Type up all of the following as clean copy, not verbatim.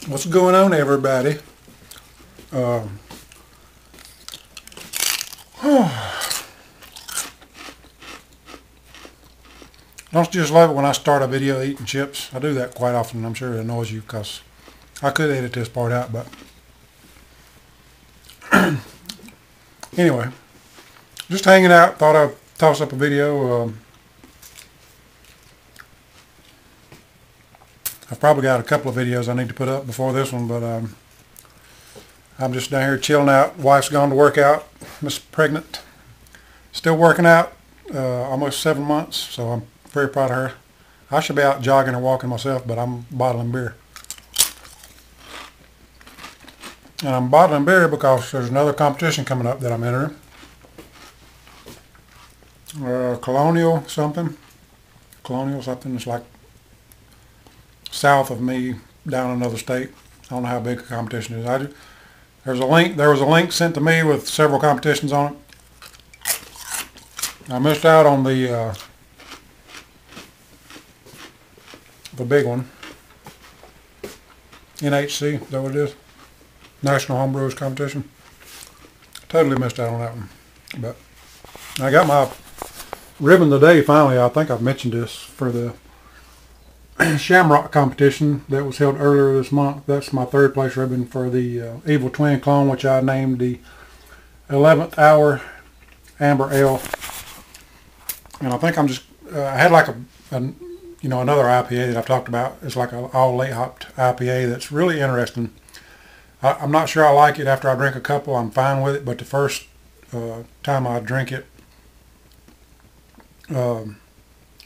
What's going on, everybody? Don't you just love it when I start a video eating chips? I do that quite often. I'm sure it annoys you because I could edit this part out, but anyway, just hanging out. Thought I'd toss up a video. I've probably got a couple of videos I need to put up before this one, but I'm just down here chilling out. Wife's gone to work out. Miss pregnant. Still working out. Almost 7 months, so I'm very proud of her. I should be out jogging or walking myself, but I'm bottling beer. And I'm bottling beer because there's another competition coming up that I'm entering. Colonial something. It's like south of me, down another state. I don't know how big a competition is. There was a link sent to me with several competitions on it. I missed out on the big one. NHC, is that what it is? National Homebrewers Competition. Totally missed out on that one. But I got my ribbon today finally. I think I've mentioned this for the Shamrock competition that was held earlier this month. That's my third place ribbon for the Evil Twin clone, which I named the 11th Hour Amber Ale. And I think I'm just, I had like another IPA that I've talked about. It's like an all late hopped IPA that's really interesting. I'm not sure I like it. After I drink a couple, I'm fine with it, but the first time I drink it,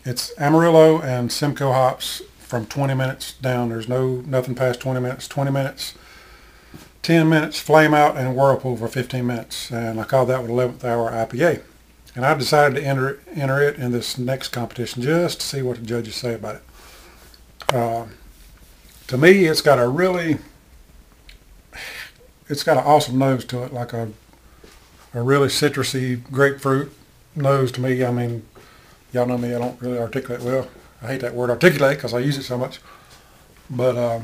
it's Amarillo and Simcoe hops from 20 minutes down. There's nothing past 20 minutes. 20 minutes, 10 minutes, flame out, and whirlpool for 15 minutes. And I called that one 11th Hour IPA. And I decided to enter it in this next competition just to see what the judges say about it. To me, it's got an awesome nose to it, like a really citrusy grapefruit nose to me. I mean, y'all know me, I don't really articulate well. I hate that word articulate because I use it so much. But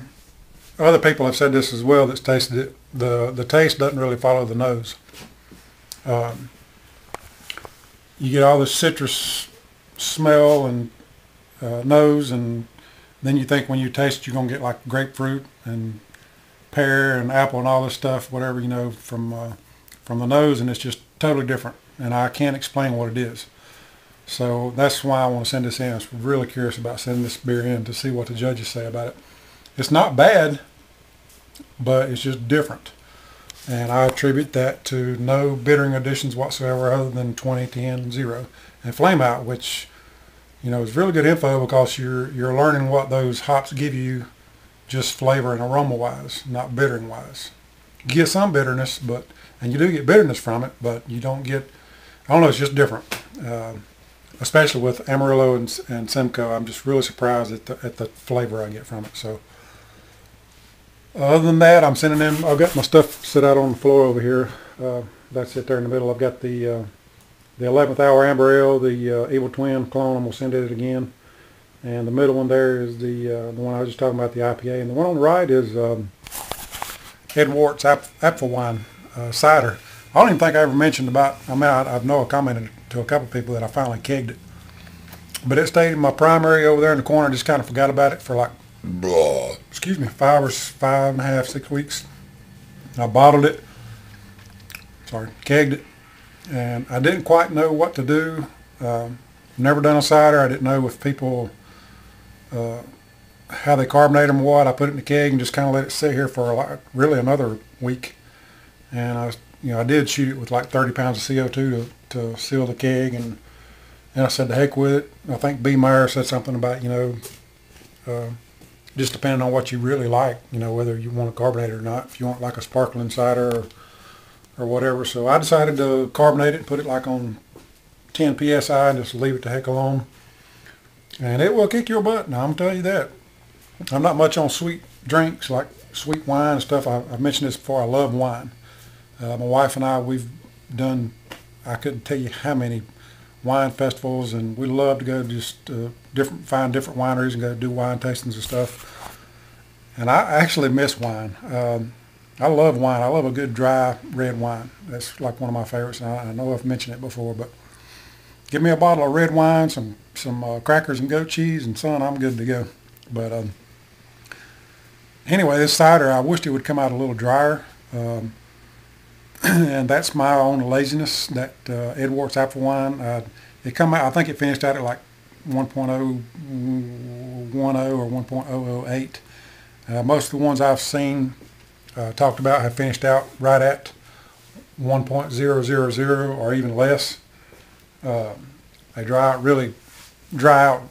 other people have said this as well that's tasted it. The taste doesn't really follow the nose. You get all this citrus smell and nose, and then you think when you taste it you're going to get like grapefruit and pear and apple and all this stuff, whatever, from the nose, and it's just totally different. And I can't explain what it is. So that's why I want to send this in. I was really curious about sending this beer in to see what the judges say about it. It's not bad, but it's just different. And I attribute that to no bittering additions whatsoever other than 20, 10, 0. And flame out, which, is really good info because you're learning what those hops give you just flavor and aroma wise, not bittering wise. You get some bitterness, and you do get bitterness from it, but you don't get, I don't know, it's just different. Especially with Amarillo and Simcoe, I'm just really surprised at the flavor I get from it. So other than that, I'm sending in, I've got my stuff set out on the floor over here. That's it there in the middle. I've got the 11th Hour Amber Ale, the Evil Twin clone. I'm going to send it again. And the middle one there is the one I was just talking about, the IPA. And the one on the right is Ed Wart's apple wine cider. I don't even think I ever mentioned about, I know I commented to a couple of people that I finally kegged it. But it stayed in my primary over there in the corner. Just kind of forgot about it for like, 5.5, 6 weeks. I bottled it, kegged it, and I didn't quite know what to do. Never done a cider. I didn't know if people, how they carbonate them or what. I put it in the keg and just kind of let it sit here for really another week. And I did shoot it with like 30 pounds of CO2 to seal the keg, and I said to heck with it. I think B. Meyer said something about, just depending on what you really like, whether you want to carbonate it or not, if you want like a sparkling cider or whatever. So I decided to carbonate it and put it like on 10 psi and just leave it the heck alone. And it will kick your butt. Now, I'm telling you that. I'm not much on sweet drinks like sweet wine and stuff. I've mentioned this before. I love wine. My wife and I, we've done, I couldn't tell you how many wine festivals, and we love to go just find different wineries and go do wine tastings and stuff. And I actually miss wine. I love wine. I love a good dry red wine. That's like one of my favorites. And I know I've mentioned it before, but give me a bottle of red wine, some crackers and goat cheese, and son, I'm good to go. But anyway, this cider, I wished it would come out a little drier. And that's my own laziness. That Edwards apple wine, it come out. I think it finished out at like 1.010 or 1.008. Most of the ones I've seen talked about have finished out right at 1.000 or even less. They really dry out.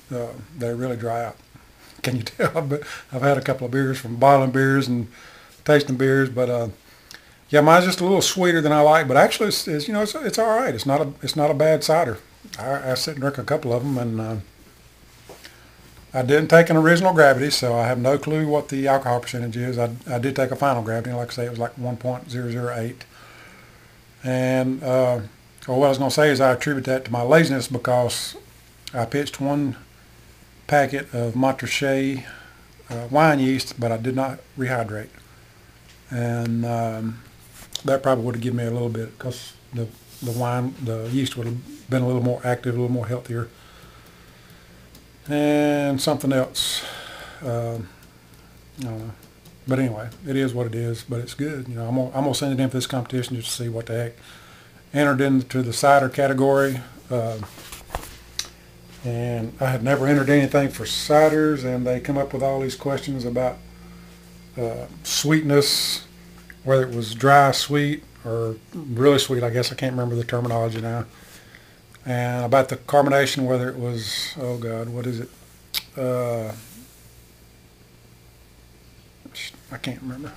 They really dry out. Can you tell? But I've had a couple of beers from bottling beers and tasting beers, but yeah, mine's just a little sweeter than I like. But actually, it's all right. It's not a bad cider. I sit and drink a couple of them, and I didn't take an original gravity, so I have no clue what the alcohol percentage is. I did take a final gravity, and like I say, it was like 1.008. And what I was going to say is I attribute that to my laziness because I pitched one packet of Montrachet wine yeast, but I did not rehydrate. And that probably would have given me a little bit because the yeast would have been a little more active, a little more healthier. And something else, I don't know. But anyway, it is what it is, but it's good. I'm gonna send it in for this competition just to see what the heck. Entered into the cider category, and I had never entered anything for ciders, and they come up with all these questions about sweetness, whether it was dry, sweet, or really sweet. I guess I can't remember the terminology now. And about the carbonation, whether it was, oh God, what is it? I can't remember.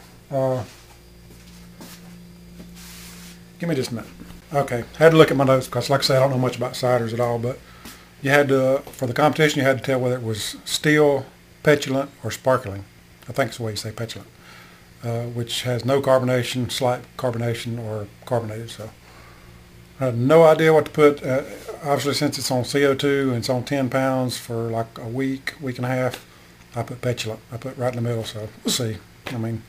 Give me just a minute. Okay, had to look at my notes because, like I said, I don't know much about ciders at all. But you had to, for the competition, you had to tell whether it was still, petulant, or sparkling. I think it's the way you say petulant, which has no carbonation, slight carbonation, or carbonated. So I had no idea what to put. Obviously, since it's on CO2 and it's on 10 pounds for like a week and a half, I put petulant. I put right in the middle. So we'll see. I mean,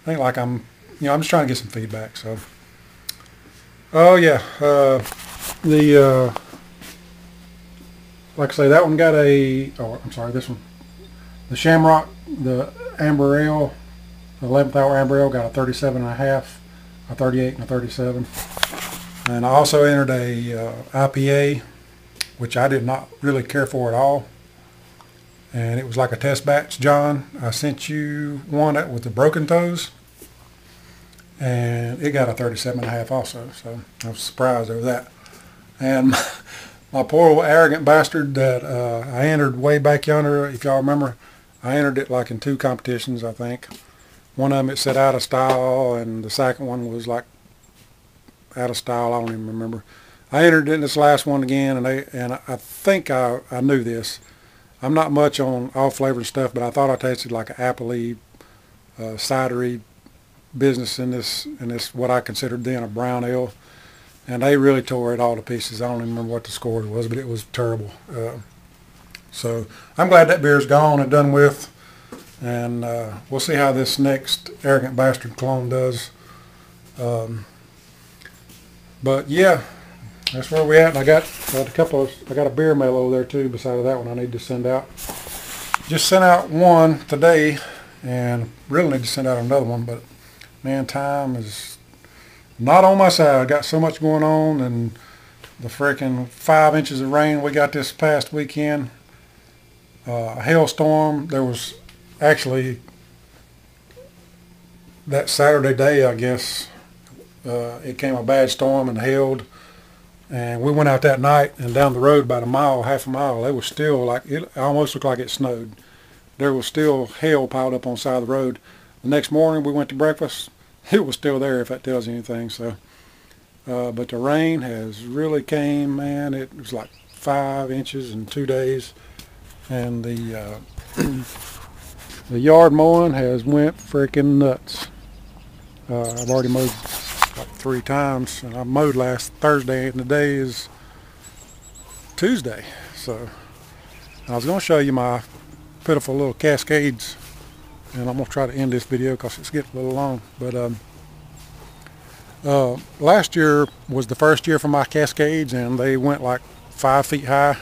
I think like I'm just trying to get some feedback. So, oh yeah, like I say, that one got I'm sorry, this one, the Shamrock, the Amber Ale, the 11th hour Amber Ale got a 37.5, a 38, and a 37. And I also entered a IPA, which I did not really care for at all. And it was like a test batch. John, I sent you one with the broken toes, and it got a 37.5 also. So I was surprised over that. And my poor old arrogant bastard that I entered way back yonder, if y'all remember, I entered it like in 2 competitions, I think. One of them it said out of style, and the second one was like out of style. I don't even remember. I entered it in this last one again, and I think I knew this. I'm not much on all flavored stuff, but I thought I tasted like an appley, cidery business in this what I considered then a brown ale, and they really tore it all to pieces. I don't even remember what the score was, but it was terrible. So I'm glad that beer's gone and done with, and we'll see how this next arrogant bastard clone does. But yeah, that's where we at. And I got I got a beer mail over there too beside of that one I need to send out. Just sent out one today, and really need to send out another one, but man, time is not on my side. I got so much going on, and the freaking 5 inches of rain we got this past weekend, a hailstorm. There was actually that Saturday day, I guess, it came a bad storm and hailed, and we went out that night, and down the road about half a mile, it was still like, it almost looked like it snowed. There was still hail piled up on the side of the road. The next morning we went to breakfast, it was still there, if that tells you anything. So, but the rain has really came, man. It was like 5 inches in 2 days, and the the yard mowing has went freaking nuts. I've already mowed like 3 times, and I mowed last Thursday, and today is Tuesday. So I was going to show you my pitiful little cascades. And I'm going to try to end this video because it's getting a little long. But last year was the first year for my cascades, and they went like 5 feet high.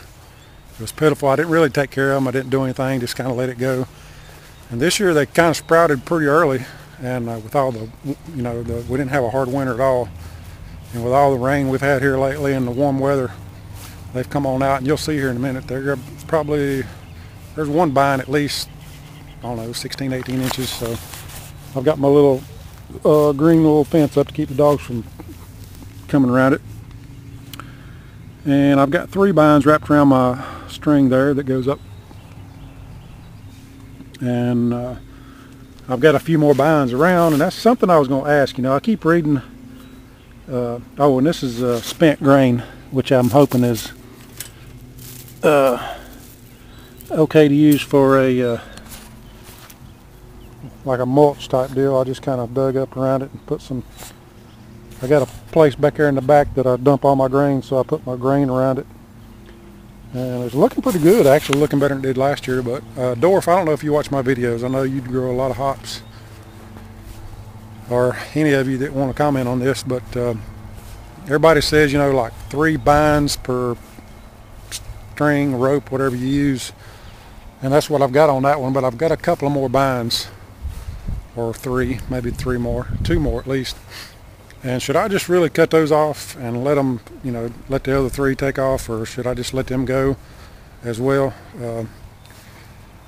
It was pitiful. I didn't really take care of them. I didn't do anything, just kind of let it go. And this year they kind of sprouted pretty early, and with all the, we didn't have a hard winter at all. And with all the rain we've had here lately and the warm weather, they've come on out, and you'll see here in a minute. There's one vine at least, I don't know, 16, 18 inches. So I've got my little green little fence up to keep the dogs from coming around it. And I've got 3 vines wrapped around my string there that goes up. And I've got a few more vines around, and that's something I was going to ask. I keep reading, oh, and this is spent grain, which I'm hoping is okay to use for a like a mulch type deal. I just kind of dug up around it and put some, I got a place back there in the back that I dump all my grain, so I put my grain around it. And it's looking pretty good, actually, looking better than it did last year. But Dorf, I don't know if you watch my videos. I know you grow a lot of hops, or any of you that want to comment on this, but everybody says, like 3 vines per string, rope, whatever you use. And that's what I've got on that one, but I've got a couple of more vines, or 3, maybe 3 more, 2 more at least. And should I just really cut those off and let them, let the other 3 take off, or should I just let them go as well?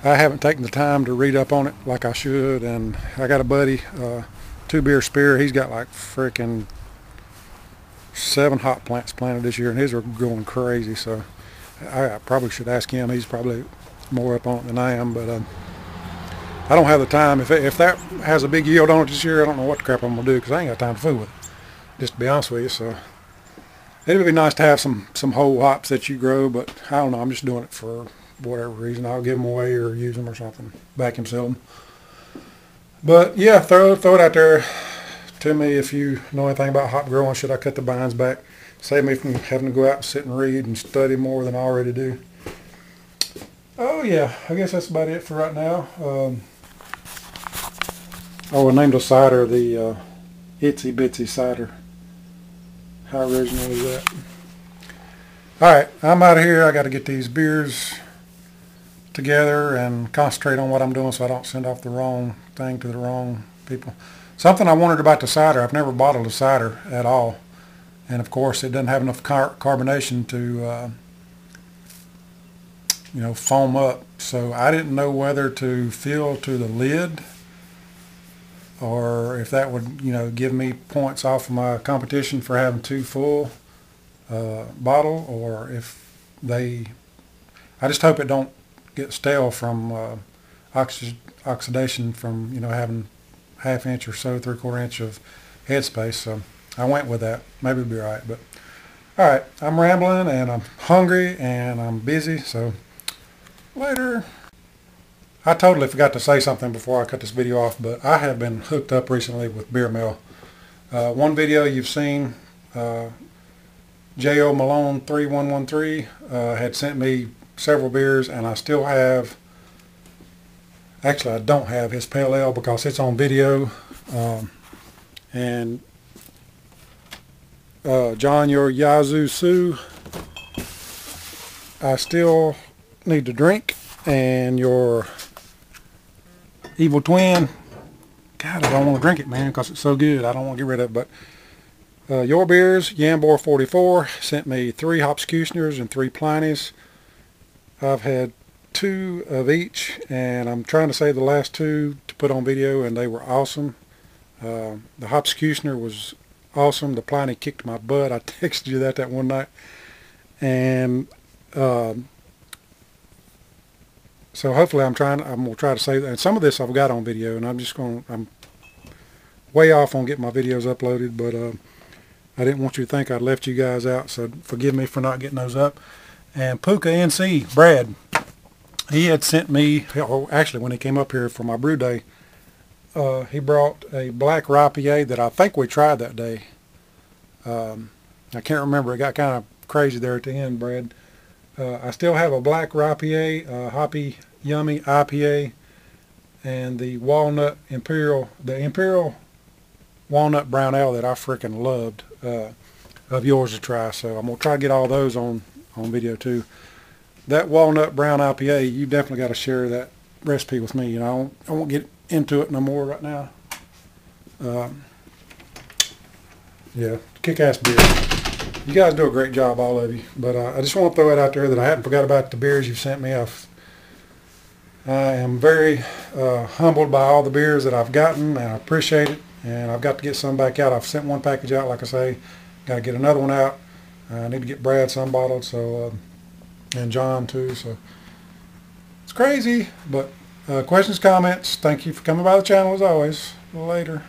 I haven't taken the time to read up on it like I should, and I got a buddy, 2 Beer Spear. He's got like freaking 7 hop plants planted this year, and his are going crazy. So I probably should ask him. He's probably more up on it than I am, but I don't have the time. If that has a big yield on it this year, I don't know what the crap I'm gonna do, because I ain't got time to fool with it, just to be honest with you. So it would be nice to have some whole hops that you grow, but I don't know. I'm just doing it for whatever reason. I'll give them away or use them or something, vacuum seal them. But yeah, throw it out there to me if you know anything about hop growing. Should I cut the vines back? Save me from having to go out and sit and read and study more than I already do. Oh yeah, I guess that's about it for right now. I named the cider the Itsy Bitsy Cider. How original is that? Alright, I'm out of here. I got to get these beers together and concentrate on what I'm doing so I don't send off the wrong thing to the wrong people. Something I wondered about the cider, I've never bottled a cider at all. And of course it doesn't have enough carbonation to foam up. So I didn't know whether to fill to the lid, or if that would, give me points off of my competition for having too full bottle, or if I just hope it don't get stale from oxidation from, having 1/2 inch or so, 3/4 inch of headspace. So I went with that. Maybe it'll be all right. But all right, I'm rambling and I'm hungry and I'm busy. So later. I totally forgot to say something before I cut this video off, but I have been hooked up recently with beer mail. One video you've seen, J.O. Malone 3113 had sent me several beers, and I still have, actually I don't have his pale ale because it's on video. And John, your Yazoo Sioux, I still need to drink, and your Evil Twin, God, I don't want to drink it, man, because it's so good. I don't want to get rid of it. But your beers, Yambor 44 sent me 3 Hopskuchners and 3 Pliny's. I've had 2 of each, and I'm trying to save the last 2 to put on video, and they were awesome. The Hopskuchner was awesome. The Pliny kicked my butt. I texted you that one night. And so hopefully I'm going to try to save that. And some of this I've got on video, and I'm way off on getting my videos uploaded, but I didn't want you to think I'd left you guys out, so forgive me for not getting those up. And Puka NC, Brad, he had sent me, actually when he came up here for my brew day, he brought a black rye PA that I think we tried that day. I can't remember. It got kind of crazy there at the end, Brad. I still have a black rye PA, hoppy Yummy IPA, and the Imperial Walnut Brown Ale that I freaking loved, of yours to try. So I'm going to try to get all those on video too. That Walnut Brown IPA, you definitely got to share that recipe with me. You know, I won't get into it no more right now. Yeah, kick-ass beer. You guys do a great job, all of you. But I just want to throw it out there that I hadn't forgot about the beers you've sent me. I am very humbled by all the beers that I've gotten, and I appreciate it. And I've got to get some back out. I've sent one package out, like I say. Got to get another one out. I need to get Brad some bottled, so and John too. So it's crazy, but questions, comments. Thank you for coming by the channel as always. Later.